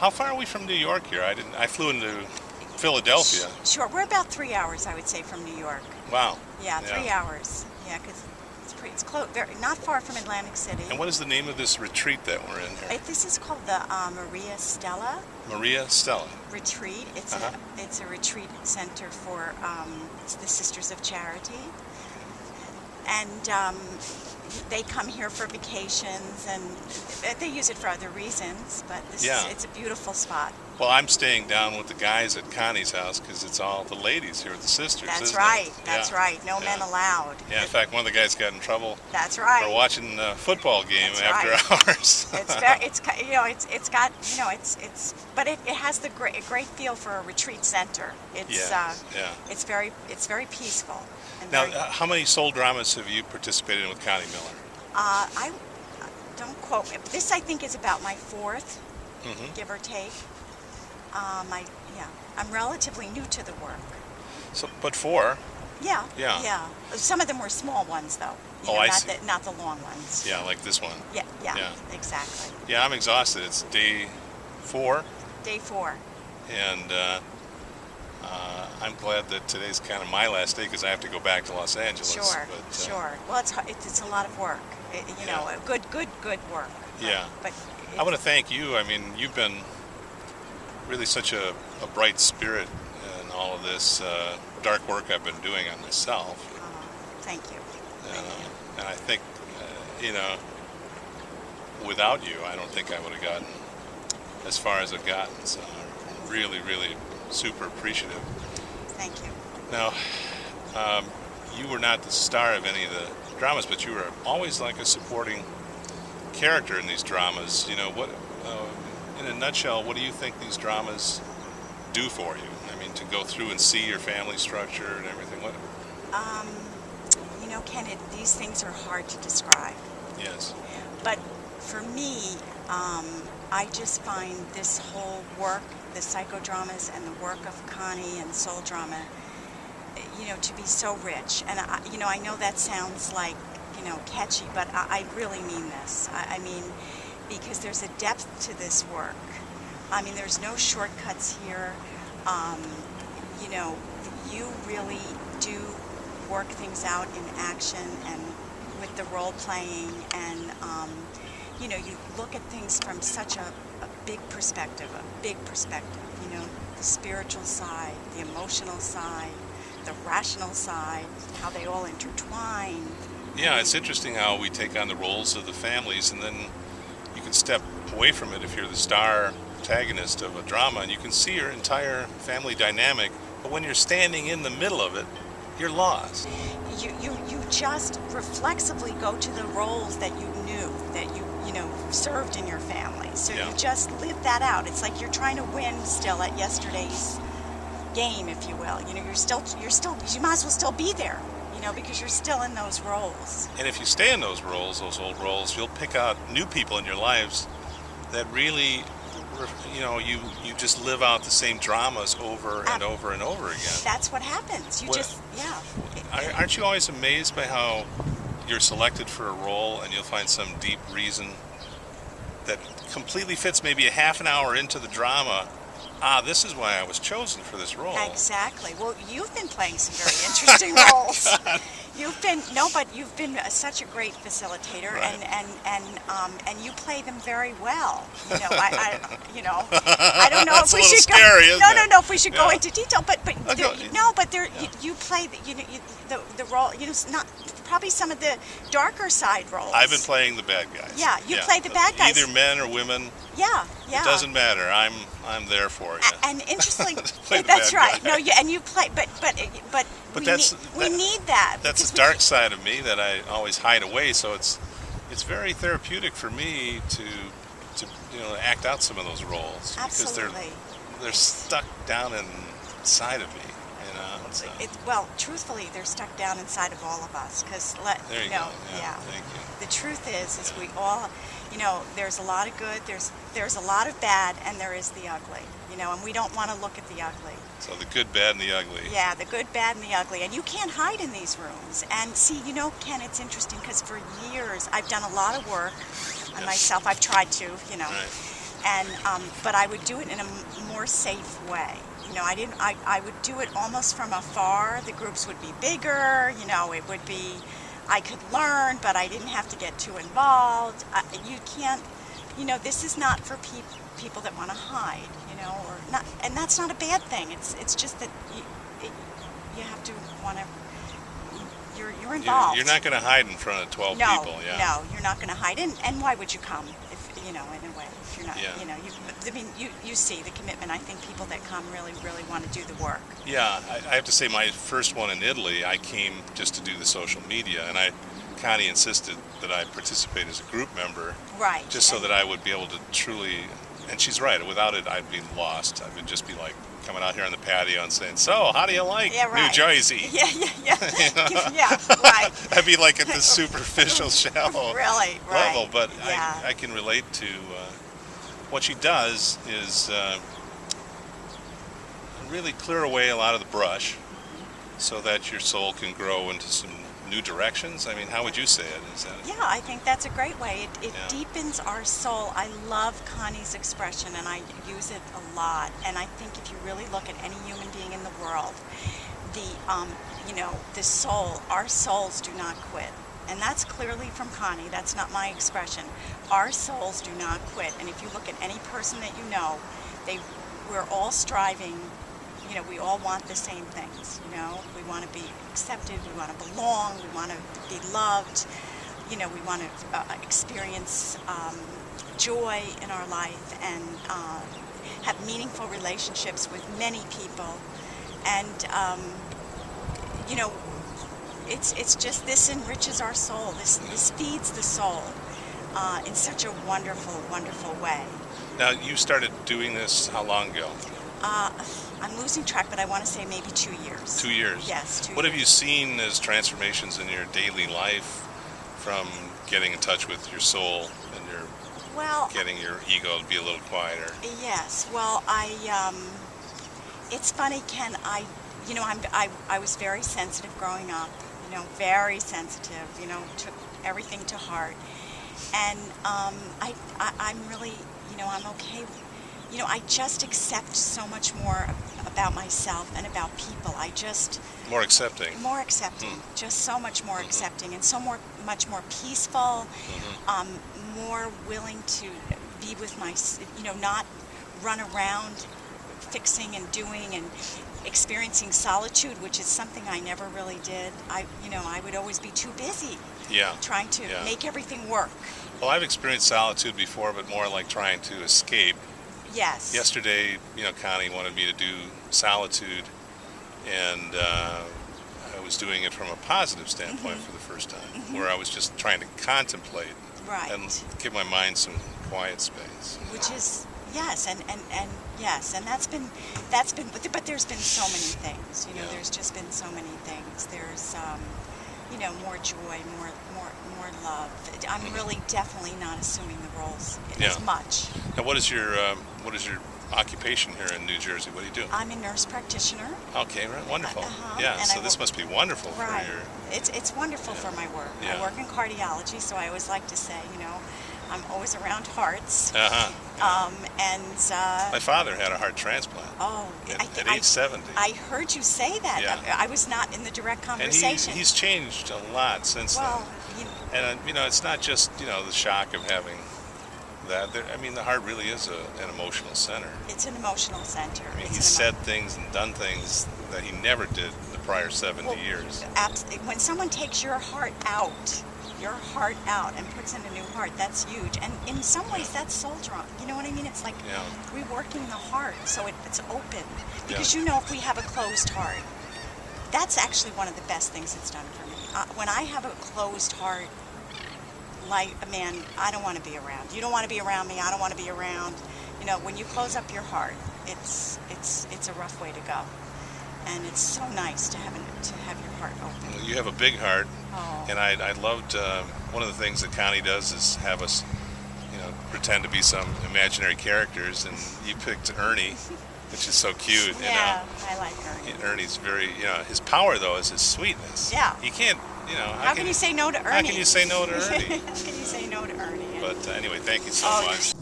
How far are we from New York here? I flew into Philadelphia. Sure, we're about 3 hours, I would say, from New York. Wow. Yeah, Yeah. 3 hours. Yeah, because it's close, not far from Atlantic City. And what is the name of this retreat that we're in here? This is called the Maria Stella Maria Stella. Retreat. It's a retreat center for the Sisters of Charity, and they come here for vacations, and they use it for other reasons. But it's a beautiful spot. Well, I'm staying down with the guys at Connie's house because it's all the ladies here with the sisters. That's isn't right. it? That's right. No men allowed. Yeah. In fact, one of the guys got in trouble. That's right. For watching a football game That's after right. hours. But it has the great feel for a retreat center. It's very peaceful. And Now, how many soul dramas have you participated in with Connie Miller? I don't quote me. This I think is about my fourth, give or take. I'm relatively new to the work. But four? Yeah. Yeah. Yeah. Some of them were small ones, though. I see. Not the long ones. Yeah, like this one. Yeah. Exactly. Yeah, I'm exhausted. It's day 4. Day 4. And I'm glad that today's kind of my last day because I have to go back to Los Angeles. Sure. Well, it's a lot of work. Good work. Yeah. But I want to thank you. I mean, you've been really such a bright spirit in all of this dark work I've been doing on myself. Thank you. And I think, without you, I don't think I would have gotten as far as I've gotten. So I'm really, really super appreciative. Thank you. Now, you were not the star of any of the dramas, but you were always like a supporting character in these dramas. In a nutshell, what do you think these dramas do for you? I mean, to go through and see your family structure and everything. What? Ken, these things are hard to describe. Yes. But for me, I just find this whole work, the psychodramas and the work of Connie and soul drama, to be so rich. And I know that sounds like, catchy, but I really mean this. I mean, because there's a depth to this work. I mean, there's no shortcuts here. You really do work things out in action and with the role playing, and you look at things from such a big perspective, the spiritual side, the emotional side, the rational side, how they all intertwine. Yeah, it's interesting how we take on the roles of the families, and then you can step away from it if you're the star protagonist of a drama, and you can see your entire family dynamic, but when you're standing in the middle of it, you're lost. You just reflexively go to the roles that you knew, that you served in your family. So you just live that out. It's like you're trying to win still at yesterday's game, if you will. You might as well still be there, because you're still in those roles. And if you stay in those roles, those old roles, you'll pick out new people in your lives that really, you just live out the same dramas over and over and over again. That's what happens. Aren't you always amazed by how you're selected for a role and you'll find some deep reason that completely fits maybe a half an hour into the drama? This is why I was chosen for this role. Exactly. Well, you've been playing some very interesting roles. You've been such a great facilitator, right. and you play them very well. I don't know if we should go. No, if we should go into detail, but you play the role. Not probably some of the darker side roles. I've been playing the bad guys. Yeah, you play the bad guys. Either men or women. Yeah. It doesn't matter. I'm there for you. And interestingly, that's right. Guy. No, and you play, but we need that. That's the dark side of me that I always hide away. So it's very therapeutic for me to act out some of those roles. Absolutely. Because they're stuck down inside of me. Well, truthfully, they're stuck down inside of all of us. Because there you go. Yeah. Thank you. The truth is we all, there's a lot of good, there's a lot of bad, and there is the ugly. And we don't want to look at the ugly. So the good, bad, and the ugly. Yeah, the good, bad, and the ugly. And you can't hide in these rooms. And see, Ken, it's interesting because for years I've done a lot of work on myself. I've tried to, Right. and but I would do it in a more safe way. You know, I would do it almost from afar. The groups would be bigger. You know, it would be, I could learn, but I didn't have to get too involved. You can't, you know, this is not for people that want to hide. You know, or not, and that's not a bad thing. It's just that you have to want to. You're involved. You're not going to hide in front of 12 no, people. Yeah. No, you're not going to hide. And why would you come if, you know, in a way, if you're not, Yeah. you know, I mean, you see the commitment. I think people that come really, really want to do the work. Yeah, I have to say my first one in Italy, I came just to do the social media, and Connie insisted that I participate as a group member, Right. just so that I would be able to truly, and she's right, without it I'd be lost. I would just be like coming out here on the patio and saying, so how do you like Yeah, right. New Jersey? Yeah, yeah, right. I'd be like at the superficial, shallow Really, level, right. but Yeah. I can relate to what she does is really clear away a lot of the brush so that your soul can grow into some new directions. I mean, how would you say it? Is that Yeah, I think that's a great way. It Yeah. deepens our soul. I love Connie's expression, and I use it a lot. And I think if you really look at any human being in the world, you know, the soul, our souls do not quit. And that's clearly from Connie. That's not my expression. Our souls do not quit. And if you look at any person that you know, we're all striving. You know, we all want the same things. You know, we want to be accepted. We want to belong. We want to be loved. You know, we want to experience joy in our life and have meaningful relationships with many people. And you know, it's just, this enriches our soul. This feeds the soul in such a wonderful, wonderful way. Now, you started doing this how long ago? I'm losing track, but I want to say maybe 2 years. 2 years? Yes, 2 What years. have you seen as transformations in your daily life from getting in touch with your soul and Well, getting your ego to be a little quieter? yes. Well, it's funny, Ken. You know, I was very sensitive growing up. You know, very sensitive. You know, took everything to heart. And I'm really, you know, I'm okay. You know, I just accept so much more about myself and about people. More accepting. More accepting, just so much more accepting, and much more peaceful, more willing to be with you know, not run around fixing and doing and experiencing solitude, which is something I never really did. You know, I would always be too busy Yeah. trying to Yeah. make everything work. Well, I've experienced solitude before, but more like trying to escape. Yes. Yesterday, you know, Connie wanted me to do solitude, and I was doing it from a positive standpoint for the first time, where I was just trying to contemplate Right. and give my mind some quiet space. Which is, yes, and yes, and that's been, but there's been so many things. You know, Yeah. there's just been so many things. There's, you know, more joy, more love. I'm really definitely not assuming the roles Yeah. as much. Now, what is your occupation here in New Jersey? What do you do? I'm a nurse practitioner. Okay, right, wonderful. Yeah, and so I this wo- must be wonderful Right. for your. It's wonderful for my work. Yeah. I work in cardiology, so I always like to say, you know, I'm always around hearts. Uh-huh. And My father had a heart transplant oh, at age 70. I heard you say that. Yeah. I was not in the direct And conversation. he's changed a lot since well, then. And you know, it's not just, you know, the shock of having that. I mean, the heart really is an emotional center. it's an emotional center. I mean, It's he's an said things and done things that he never did the prior 70 Well, years. When someone takes your heart out, and puts in a new heart, that's huge. And in some ways, that's soul drama. You know what I mean? It's like Yeah. reworking the heart so it's open. Because you know, if we have a closed heart, that's actually one of the best things it's done for me. When I have a closed heart, like, man, I don't want to be around. You don't want to be around me. I don't want to be around. You know, when you close up your heart, it's a rough way to go. And it's so nice to have your heart open. You have a big heart, Oh. and I loved one of the things that Connie does is have us, you know, pretend to be some imaginary characters, and you picked Ernie, which is so cute. Yeah, I like Ernie. You know, Ernie's very, you know, his power though is his sweetness. Yeah. You can't, you know. How can you say no to Ernie? How can you say no to Ernie? How can you say no to Ernie? But anyway, thank you so Oh, much.